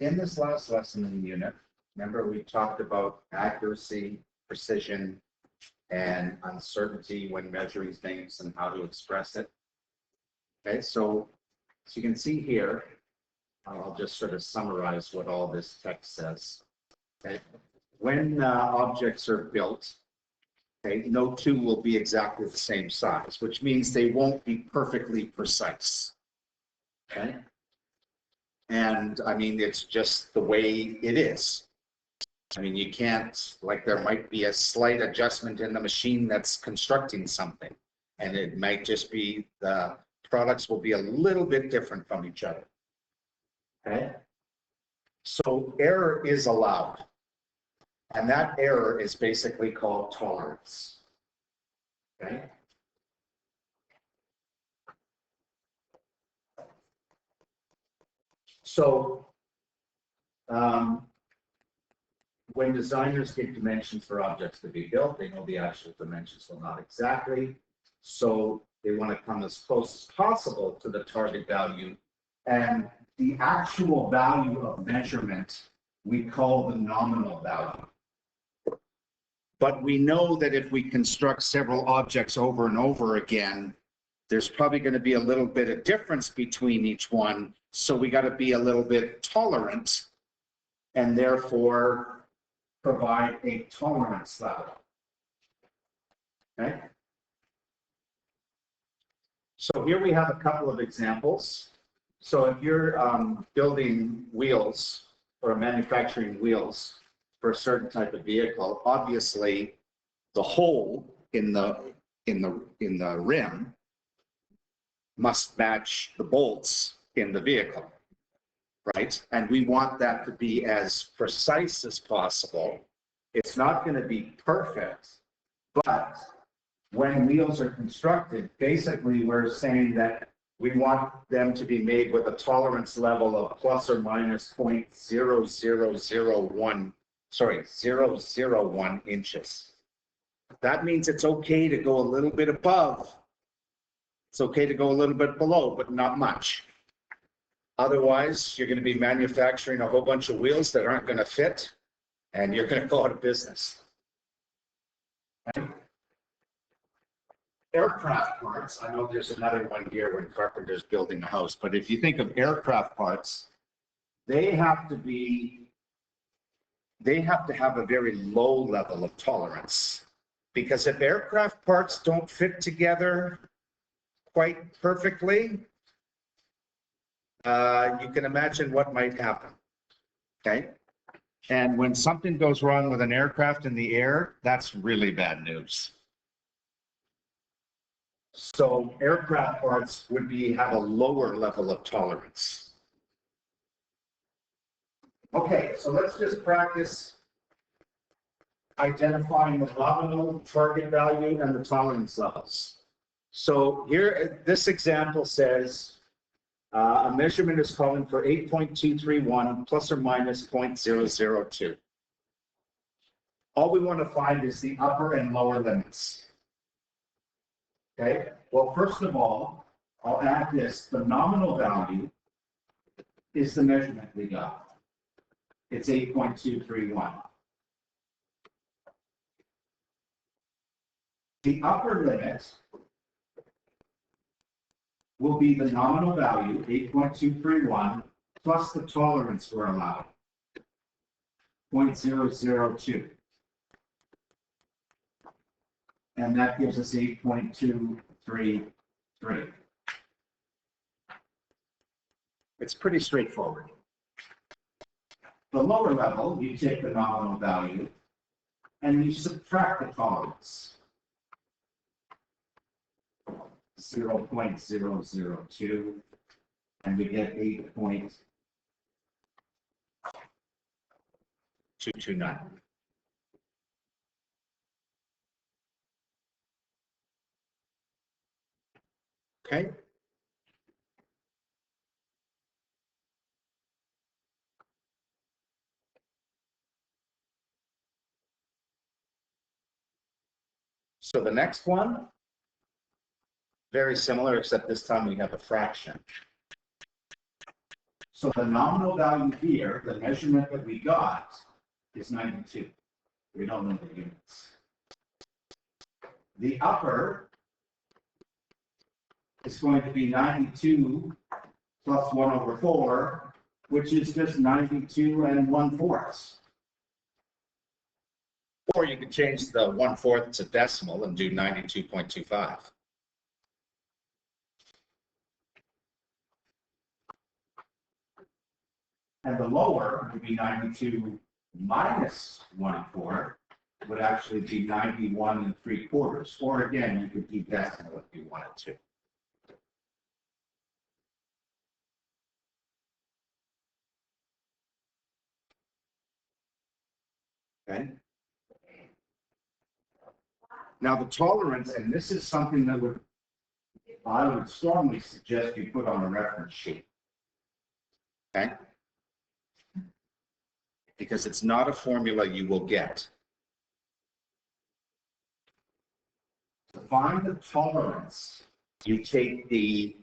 in this last lesson in the unit, remember we talked about accuracy, precision, and uncertainty when measuring things and how to express it. Okay, so you can see here, I'll just sort of summarize what all this text says. Okay, when objects are built, okay, no two will be exactly the same size, which means they won't be perfectly precise. Okay, and I mean, it's just the way it is. I mean, you can't, like, there might be a slight adjustment in the machine that's constructing something, and it might just be the products will be a little bit different from each other. Okay, so error is allowed, and that error is basically called tolerance. Okay. So when designers give dimensions for objects to be built, they know the actual dimensions will not exactly. So they want to come as close as possible to the target value. And the actual value of measurement, we call the nominal value. But we know that if we construct several objects over and over again, there's probably going to be a little bit of difference between each one. So we got to be a little bit tolerant and therefore provide a tolerance level. Okay. So here we have a couple of examples. So if you're building wheels or manufacturing wheels for a certain type of vehicle, obviously the hole in the rim must match the bolts in the vehicle, right? And we want that to be as precise as possible. It's not going to be perfect, but when wheels are constructed, basically we're saying that we want them to be made with a tolerance level of plus or minus 0.0001, sorry, 0.001 inches. That means it's okay to go a little bit above. It's okay to go a little bit below, but not much. Otherwise, you're going to be manufacturing a whole bunch of wheels that aren't going to fit, and you're going to go out of business. Okay. Aircraft parts, I know there's another one here when carpenter's building a house, but if you think of aircraft parts, they have to have a very low level of tolerance, because if aircraft parts don't fit together quite perfectly, you can imagine what might happen. Okay, and when something goes wrong with an aircraft in the air, that's really bad news. So aircraft parts would have a lower level of tolerance. Okay, so let's just practice identifying the nominal target value and the tolerance levels. So here, this example says a measurement is calling for 8.231 plus or minus 0.002. All we want to find is the upper and lower limits. Okay, well, first of all, I'll add this. The nominal value is the measurement we got. It's 8.231. The upper limit will be the nominal value, 8.231, plus the tolerance we're allowed, 0.002. And that gives us 8.233. It's pretty straightforward. The lower level, you take the nominal value and you subtract the tolerance. 0.002, and we get 8.229. Okay. So the next one, very similar, except this time we have a fraction. So the nominal value here, the measurement that we got, is 92. We don't know the units. The upper is going to be 92 plus 1 over 4, which is just 92 and 1/4. Or you could change the 1/4 to decimal and do 92.25. And the lower would be 92 minus 1/4, would actually be 91 3/4. Or again, you could do decimal if you wanted to. Okay. Now the tolerance, and this is something that I would strongly suggest you put on a reference sheet. Okay. Because it's not a formula you will get. To find the tolerance, you take the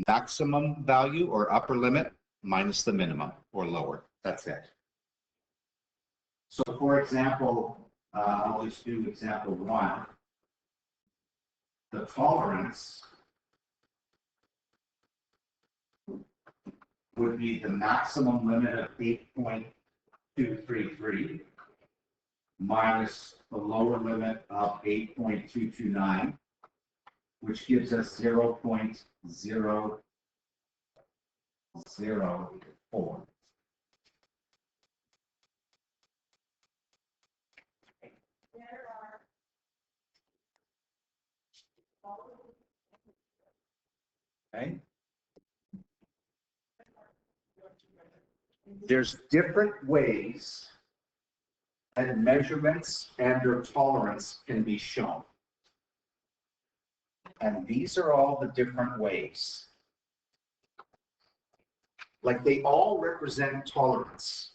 maximum value or upper limit minus the minimum or lower. That's it. So for example, I'll just do example 1. The tolerance would be the maximum limit of 8.233 minus the lower limit of 8.229, which gives us 0.004. Okay. There's different ways that measurements and their tolerance can be shown. And these are all the different ways. Like they all represent tolerance,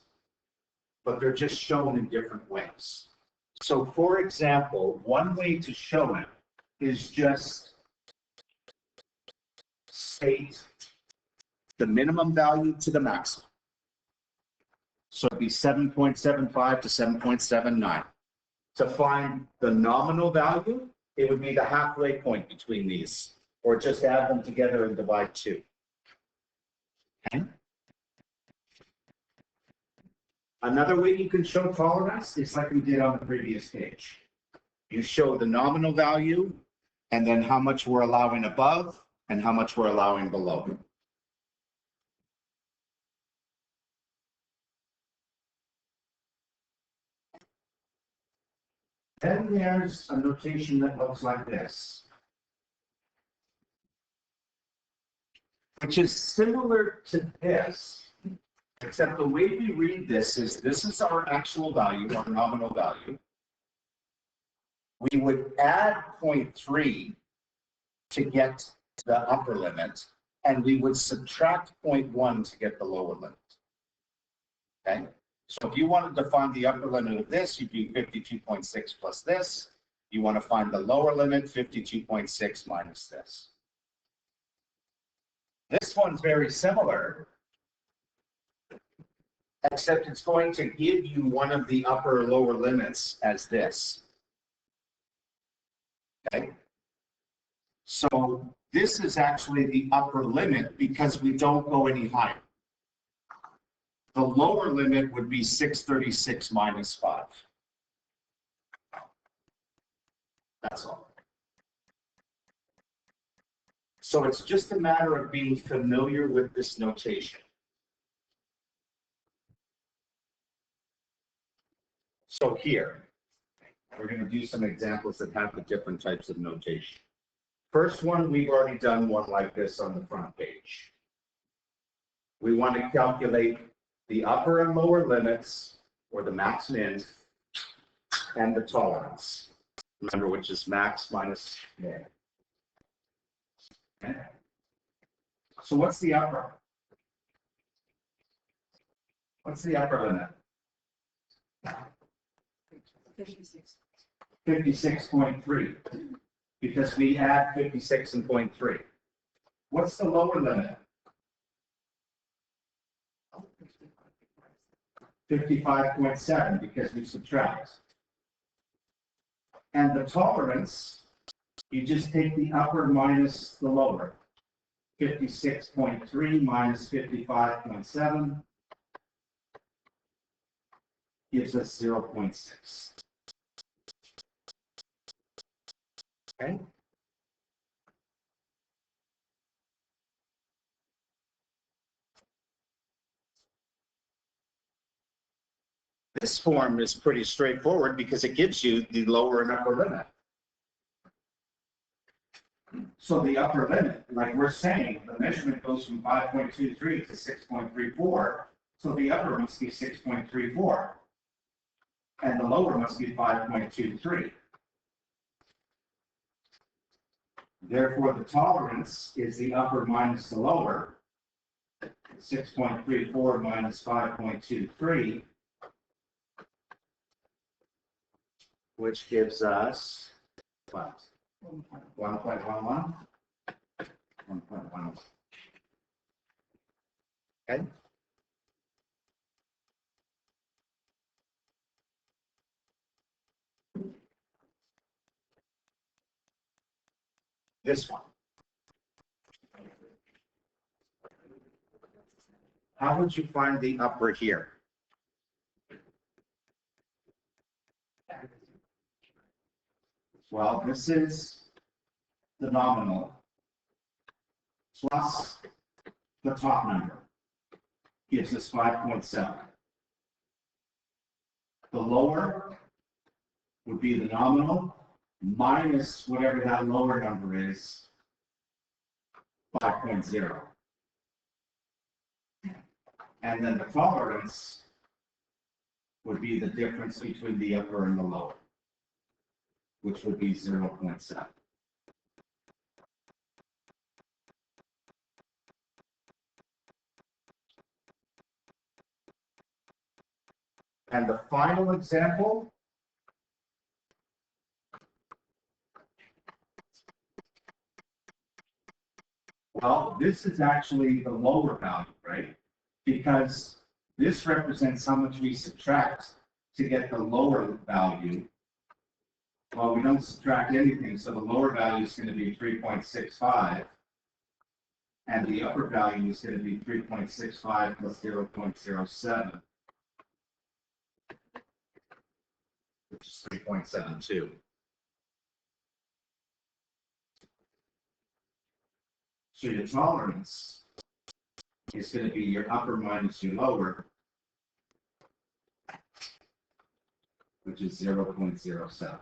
but they're just shown in different ways. So for example, one way to show it is just state the minimum value to the maximum. So it'd be 7.75 to 7.79. To find the nominal value, it would be the halfway point between these, or just add them together and divide 2. Okay. Another way you can show tolerance is like we did on the previous page. You show the nominal value, and then how much we're allowing above, and how much we're allowing below. Then there's a notation that looks like this, which is similar to this, except the way we read this is our actual value, our nominal value. We would add 0.3 to get to the upper limit, and we would subtract 0.1 to get the lower limit. Okay? So if you wanted to find the upper limit of this, you do 52.6 plus this. You want to find the lower limit, 52.6 minus this. This one's very similar, except it's going to give you one of the upper or lower limits as this. Okay? So this is actually the upper limit because we don't go any higher. The lower limit would be 636 minus 5. That's all. So it's just a matter of being familiar with this notation. So here, we're going to do some examples that have the different types of notation. First one, we've already done one like this on the front page. We want to calculate the upper and lower limits, or the max min, and the tolerance. Remember, which is max minus min. Okay. So what's the upper? What's the upper limit? 56.3. Because we add 56 and 0.3. What's the lower limit? 55.7 because we subtract. And the tolerance, you just take the upper minus the lower. 56.3 minus 55.7 gives us 0.6. Okay. This form is pretty straightforward because it gives you the lower and upper limit. So the upper limit, like we're saying, the measurement goes from 5.23 to 6.34. So the upper must be 6.34. And the lower must be 5.23. Therefore, the tolerance is the upper minus the lower. 6.34 minus 5.23, which gives us what? 1.11? 1.1. Okay. This one. How would you find the upper here? Well, this is the nominal plus the top number gives us 5.7. The lower would be the nominal minus whatever that lower number is, 5.0. And then the tolerance would be the difference between the upper and the lower, which would be 0.7. And the final example, well, this is actually the lower value, right? Because this represents how much we subtract to get the lower value. Well, we don't subtract anything, so the lower value is going to be 3.65. And the upper value is going to be 3.65 plus 0.07. Which is 3.72. So your tolerance is going to be your upper minus your lower, which is 0.07.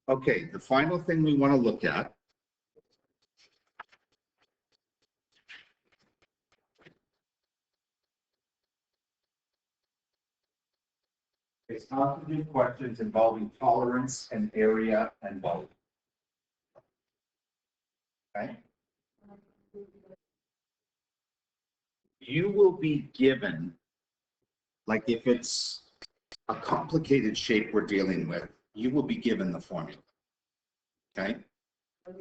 Okay, the final thing we want to look at is how to do questions involving tolerance and area and volume. Okay? You will be given, like if it's a complicated shape we're dealing with, you will be given the formula. Okay?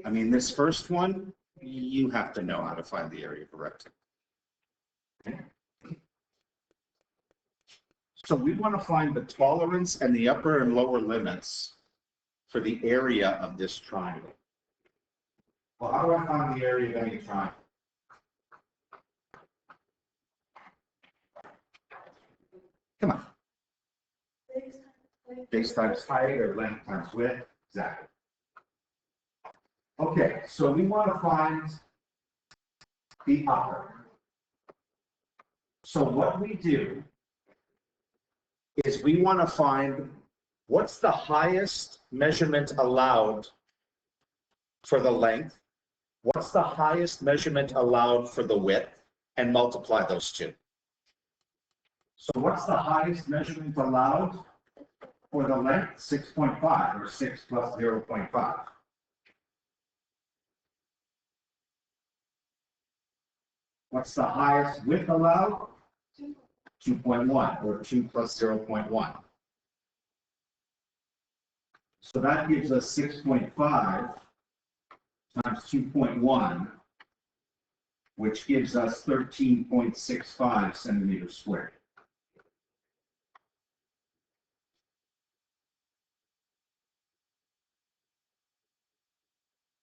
I mean, this first one, you have to know how to find the area of a rectangle. Okay? So we want to find the tolerance and the upper and lower limits for the area of this triangle. Well, how do I find the area of any triangle? Come on. Base times height or length times width. Exactly. Okay, so we want to find the upper. So what we do is we want to find what's the highest measurement allowed for the length, what's the highest measurement allowed for the width, and multiply those two. So what's the highest measurement allowed for the length? 6.5, or 6 plus 0.5. What's the highest width allowed? 2.1, or 2 plus 0.1. So that gives us 6.5 times 2.1, which gives us 13.65 centimeters squared.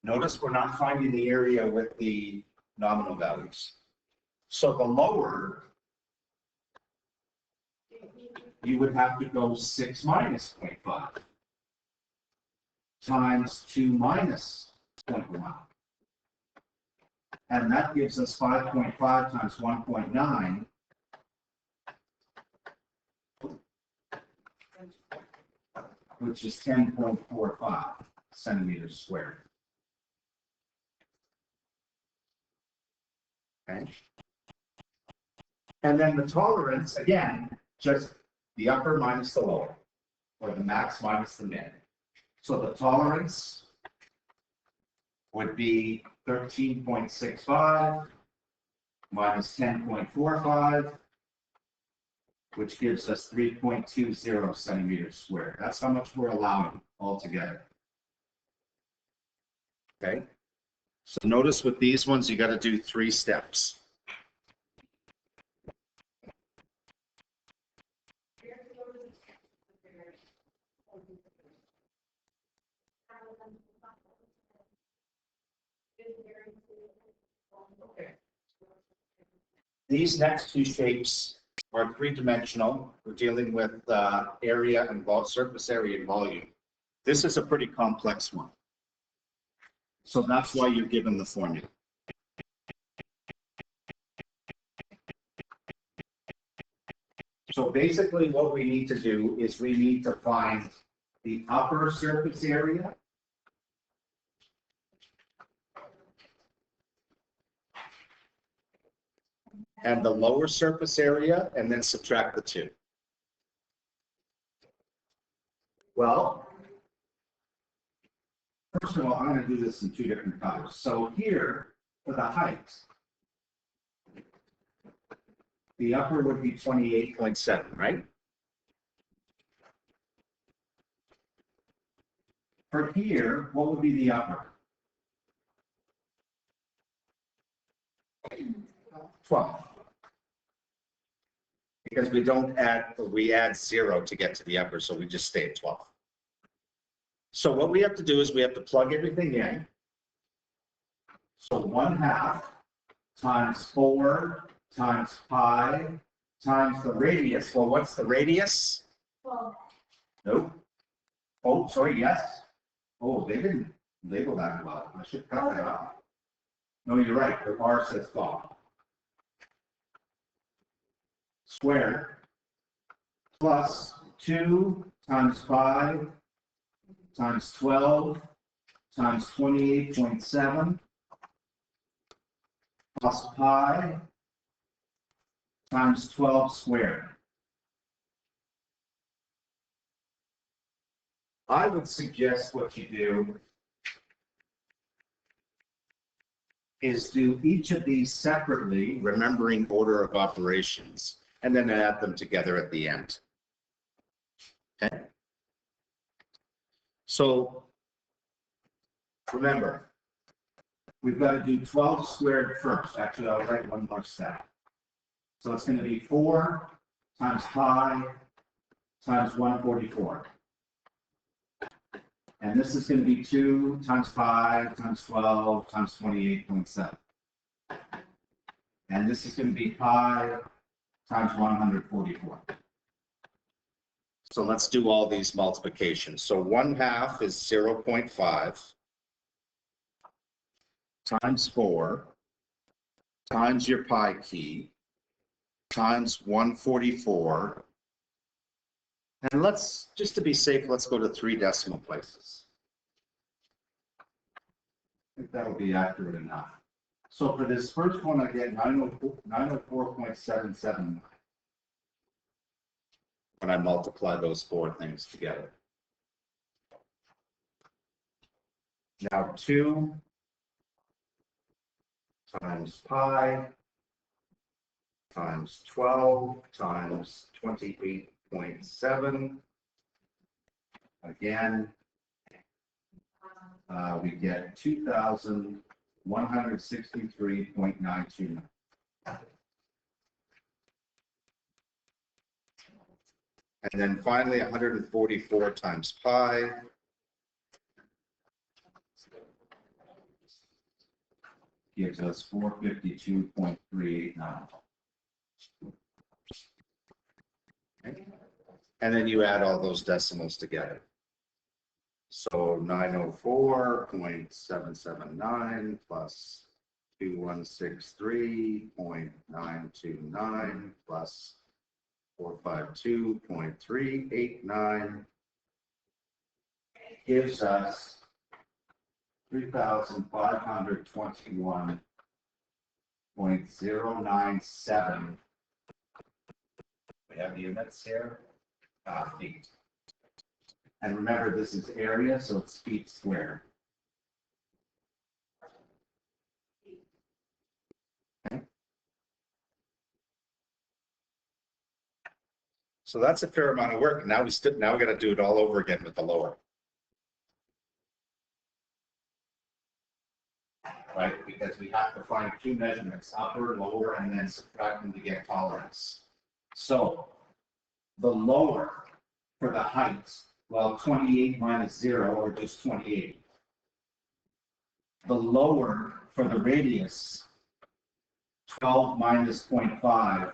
Notice we're not finding the area with the nominal values. So the lower, you would have to go 6 minus 0.5 times 2 minus 0.1. And that gives us 5.5 times 1.9, which is 10.45 centimeters squared. Okay. And then the tolerance, again, just the upper minus the lower, or the max minus the min. So the tolerance would be 13.65 minus 10.45, which gives us 3.20 centimeters squared. That's how much we're allowing altogether. Okay. So notice with these ones, you got to do 3 steps. Okay. These next 2 shapes are 3-dimensional. We're dealing with area and surface area and volume. This is a pretty complex one. So that's why you're given the formula. So basically what we need to do is we need to find the upper surface area and the lower surface area, and then subtract the 2. Well, first of all, I'm going to do this in 2 different colors. So here, for the height, the upper would be 28.7, right? For here, what would be the upper? 12. Because we add 0 to get to the upper, so we just stay at 12. So what we have to do is we have to plug everything in. So 1/2 times 4 times pi times the radius. Well, what's the radius? 12. Nope. Oh, sorry, yes. Oh, they didn't label that well. I should cut that off. No, you're right. The bar says 12. Squared plus 2 times 5 times 12 times 28.7 plus pi times 12 squared. I would suggest what you do is do each of these separately, remembering order of operations, and then add them together at the end. Okay? So remember, we've got to do 12 squared first. Actually, I'll write one more step. So it's going to be 4 times pi times 144. And this is going to be 2 times 5 times 12 times 28.7. And this is going to be pi times 144. So let's do all these multiplications. So 1/2 is 0.5 times 4 times your pi key times 144. And let's, just to be safe, let's go to 3 decimal places. I think that'll be accurate enough. So for this first one, I get 904.779 when I multiply those 4 things together. Now 2 times pi times 12 times 28.7. Again, we get 2,163.92. And then finally, 144 times pi gives us 452.389. Okay. And then you add all those decimals together. So 904.779 plus 2163.929 plus 452.389 gives us 3,521.097. We have units here, feet. And remember, this is area, so it's feet squared. Okay. So that's a fair amount of work. Now we got to do it all over again with the lower. Right? Because we have to find two measurements, upper, lower, and then subtract them to get tolerance. So the lower for the height, well, 28 minus 0, or just 28. The lower for the radius, 12 minus 0.5,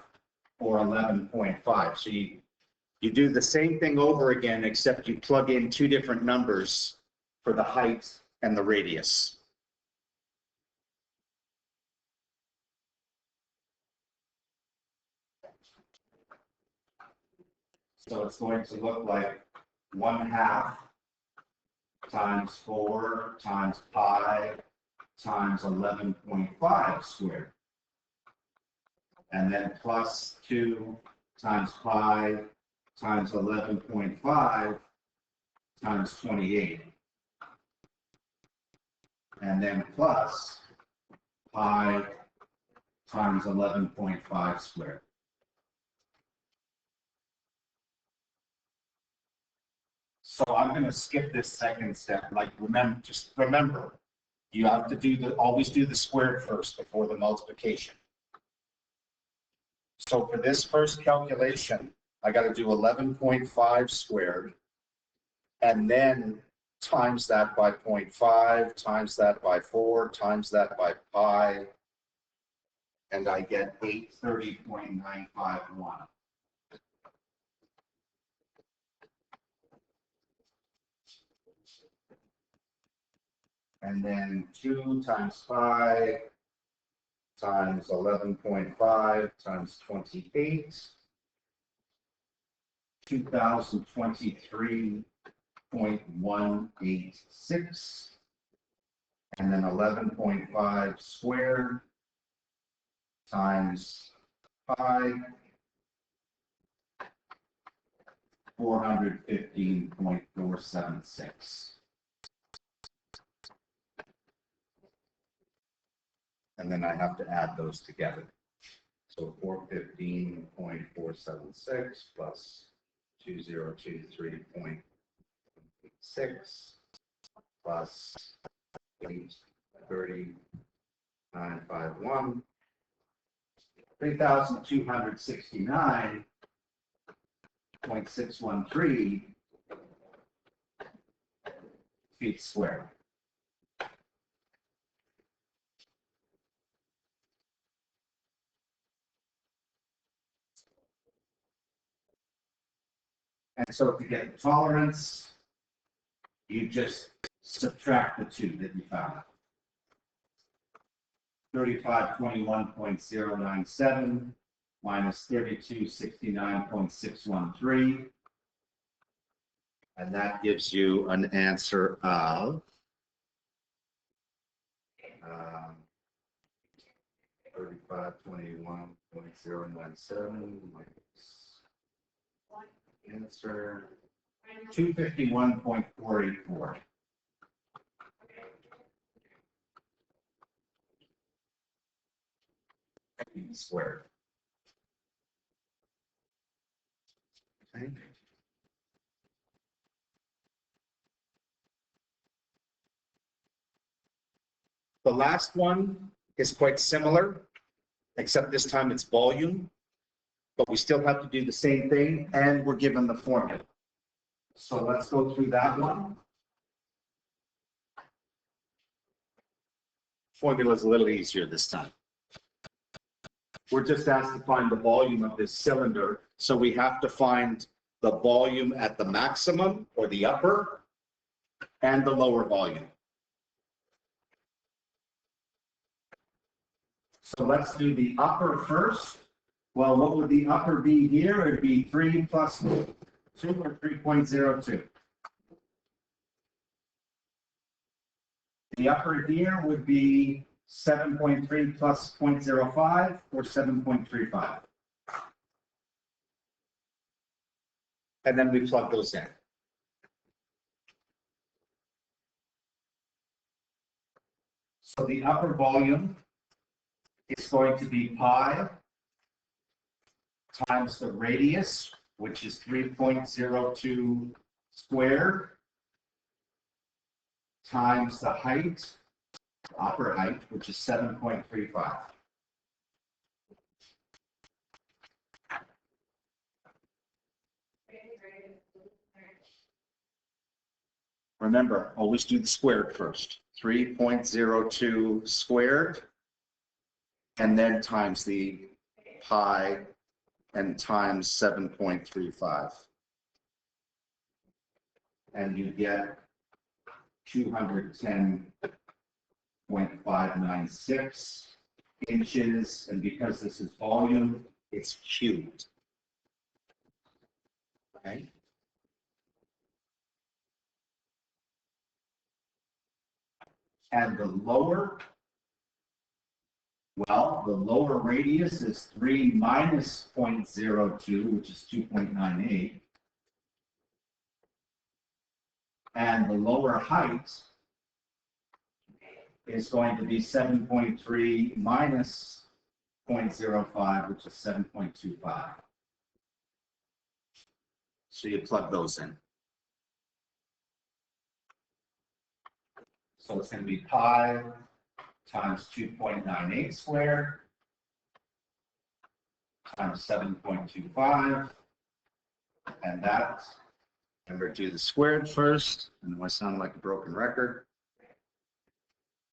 or 11.5. So you do the same thing over again, except you plug in two different numbers for the height and the radius. So it's going to look like 1/2 times 4 times pi times 11.5 squared. And then plus 2 times pi times 11.5 times 28. And then plus pi times 11.5 squared. So I'm going to skip this second step. Like, remember, you have to always do the squared first before the multiplication. So for this first calculation, I got to do 11.5 squared, and then times that by 0.5, times that by 4, times that by pi, and I get 830.951. And then 2 times pi times 11.5 times 28, 2023.186, and then 11.5 squared times pi, 415.476. And then I have to add those together. So 415.476 plus 2023.86 plus 830.951, 3,269.613 feet squared. And so to get the tolerance, you just subtract the 2 that you found. 3521.097 minus 3269.613. And that gives you an answer of 3521.097 minus answer 251.484. Squared. Okay. The last one is quite similar, except this time it's volume, but we still have to do the same thing, and we're given the formula. So let's go through that one. Formula is a little easier this time. We're just asked to find the volume of this cylinder, so we have to find the volume at the maximum, or the upper, and the lower volume. So let's do the upper first. Well, what would the upper be here? It'd be 3 plus 2, or 3.02. The upper here would be 7.3 plus 0.05, or 7.35. And then we plug those in. So the upper volume is going to be pi times the radius, which is 3.02 squared, times the height, upper height, which is 7.35. Remember, always do the squared first. 3.02 squared, and then times the pi, and times 7.35. And you get 210.596 inches, and because this is volume, it's cubed. Okay. And the lower, well, the lower radius is 3 minus 0.02, which is 2.98. And the lower height is going to be 7.3 minus 0.05, which is 7.25. So you plug those in. So it's going to be pi times 2.98 squared times 7.25, and that, remember, do the squared first, and it might sound like a broken record.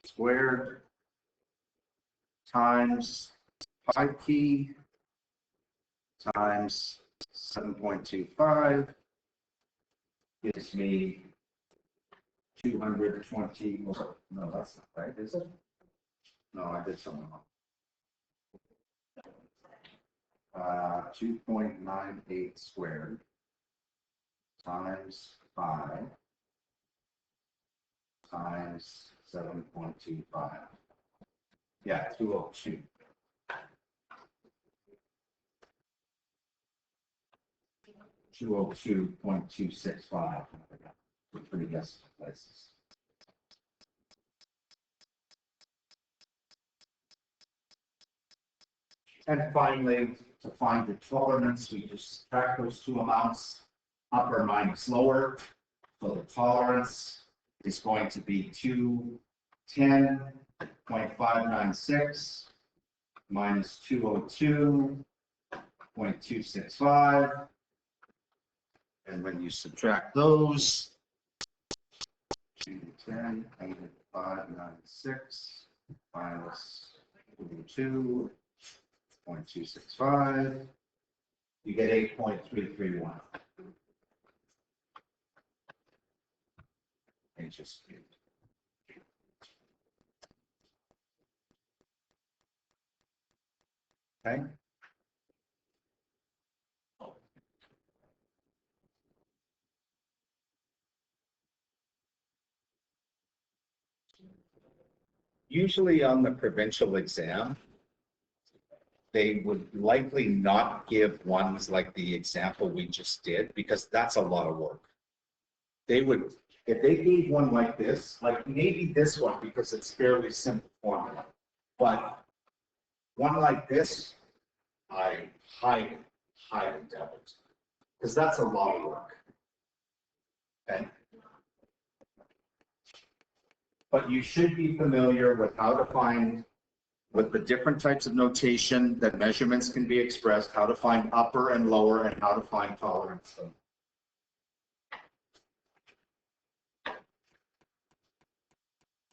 Squared times pi p times 7.25 gives me 220, no, that's not right, is it? No, I did something wrong. 2.98 squared times 5 times 7.25. Yeah, 202. 202.265. We're pretty guessing places. And finally, to find the tolerance, we just subtract those two amounts, upper minus lower. So the tolerance is going to be 210.596 minus 202.265. And when you subtract those, 210.596 minus 202.265, you get 8.331 inches cubed. Okay. Usually on the provincial exam, they would likely not give ones like the example we just did, because that's a lot of work. They would, if they gave one like this, like maybe this one, because it's fairly simple formula, but one like this, I highly doubt it, because that's a lot of work. Okay. but you should be familiar with how to find, with the different types of notation that measurements can be expressed, how to find upper and lower, and how to find tolerance.